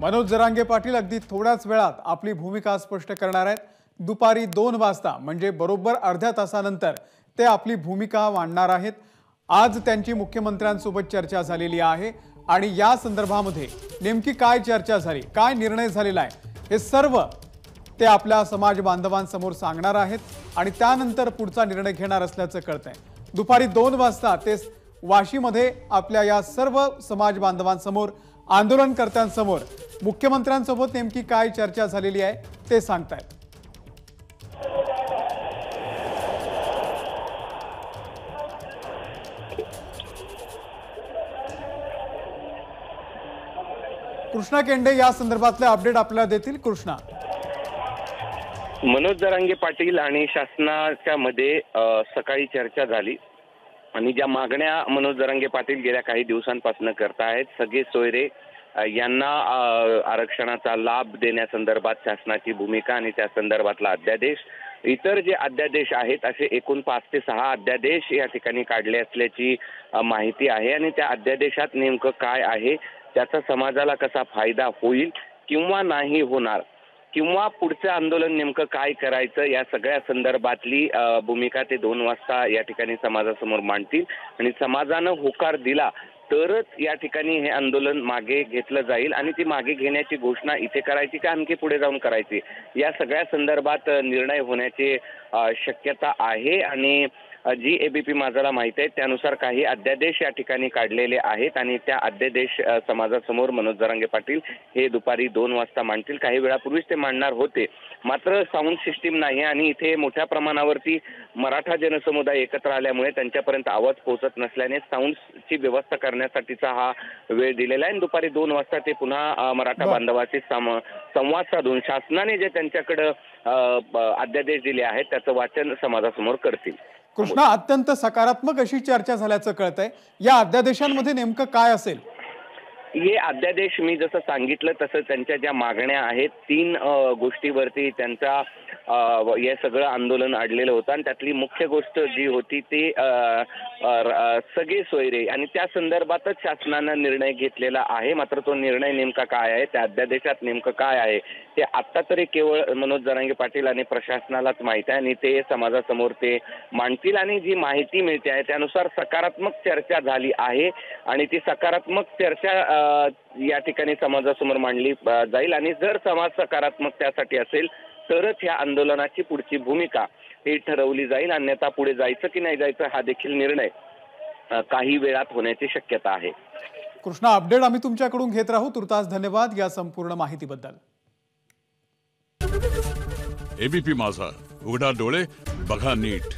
मनोज जरांगे पाटील अगदी थोड्याच वेळात आपली भूमिका स्पष्ट करणार आहेत। दुपारी 2 वाजता म्हणजे बरोबर अर्ध्या तासानंतर ते आपली भूमिका मांडणार आहेत। आज त्यांची मुख्यमंत्र्यांसोबत चर्चा झालेली आहे आणि या संदर्भामध्ये नेमकी काय चर्चा झाली, काय निर्णय झालेला आहे, हे सर्व ते आपल्या समाज बांधवांसमोर सांगणार आहेत आणि त्यानंतर पुढचा निर्णय घेणार असल्याचं कळतंय। दुपारी 2 वाजता ते वाशीमध्ये आपल्या या सर्व समाज बांधवांसमोर, आंदोलनकर्त्यांसमोर मुख्यमंत्र्यांसोबत नेमकी काय चर्चा झालेली आहे ते सांगतायत। कृष्णा केंडे या संदर्भातले अपडेट आपल्याला देतील। कृष्णा, मनोज जरांगे पाटील आणि शासनाच्या मध्ये सकाळी चर्चा झाली आणि ज्या मागण्या मनोज जरांगे पाटील गेल्या काही दिवसांपासून करतायत, सगळे सोयरे यांना आरक्षणाचा लाभ देण्यासंदर्भात शासनाची भूमिका आणि त्या संदर्भातला अध्यादेश, इतर जे अध्यादेश आहेत असे एकूण 5 ते 6 अध्यादेश या ठिकाणी काढले असल्याची माहिती आहे आणि त्या अध्यादेशात नेमकं काय आहे, त्याचा समाजाला कसा फायदा होईल किंवा नाही होणार, किंवा पुढचं आंदोलन नेमकं काय करायचं, या सगळ्या संदर्भातली भूमिका ते 2 वाजता या ठिकाणी समाजासमोर मांडतील आणि समाजानं होकार दिला तरच या ठिकाणी हे आंदोलन मागे घेतलं जाईल आणि ती मागे घेण्याची घोषणा इथे करायची का आणखी पुढे जाऊन करायची, या सगळ्या संदर्भात निर्णय होण्याची शक्यता आहे। आणि जी एबीपी माझाला माहिती आहे त्यानुसार काही अध्यादेश या ठिकाणी काढलेले आहेत आणि त्या अध्यादेश समाजासमोर मनोज जरांगे पाटील हे दुपारी 2 वाजता मांडतील। काही वेळापूर्वीच ते मांडणार होते, मात्र साऊंड सिस्टीम नाही आणि इथे मोठ्या प्रमाणावरती मराठा जनसमुदाय एकत्र आल्यामुळे त्यांच्यापर्यंत आवाज पोहोचत नसल्याने साऊंडची व्यवस्था करण्यासाठीचा हा वेळ दिलेला आहे। दुपारी 2 वाजता ते पुन्हा मराठा बांधवाशी संवाद साधून शासनाने जे त्यांच्याकडे अध्यादेश दिले आहेत त्याचं वाचन समाजासमोर करतील। कृष्णा, अत्यंत सकारात्मक अशी चर्चा झाल्याचं कळतंय। या अध्यादेशांमध्ये नेमकं काय असेल? हे अध्यादेश मी जसं सांगितलं तसं त्यांच्या ज्या मागण्या आहेत 3 गोष्टीवरती त्यांचा हे सगळं आंदोलन अडलेलं होतं आणि त्यातली मुख्य गोष्ट जी होती ती सगळे सोयरे आणि त्या संदर्भातच शासनानं निर्णय घेतलेला आहे। मात्र तो निर्णय नेमका काय आहे, त्या अध्यादेशात नेमकं काय आहे ते आता तरी केवळ मनोज जरांगे पाटील आणि प्रशासनालाच माहिती आहे आणि ते समाजासमोर ते मांडतील आणि जी माहिती मिळते आहे त्यानुसार सकारात्मक चर्चा झाली आहे आणि ती सकारात्मक चर्चा या ठिकाणी समाजासमोर मांडली जाईल आणि जर समाज सकारात्मक त्यासाठी असेल तरच या आंदोलनाची पुढची भूमिका ही ठरवली जाईल, अन्यथा पुढे जायचं की नाही जायचं हा देखील निर्णय काही वेळात होण्याची शक्यता आहे। कृष्णा, अपडेट आम्ही तुमच्याकडून घेत राहू। तुर्तास धन्यवाद या संपूर्ण माहितीबद्दल। एबीपी माझा, उघडा डोळे बघा नीट।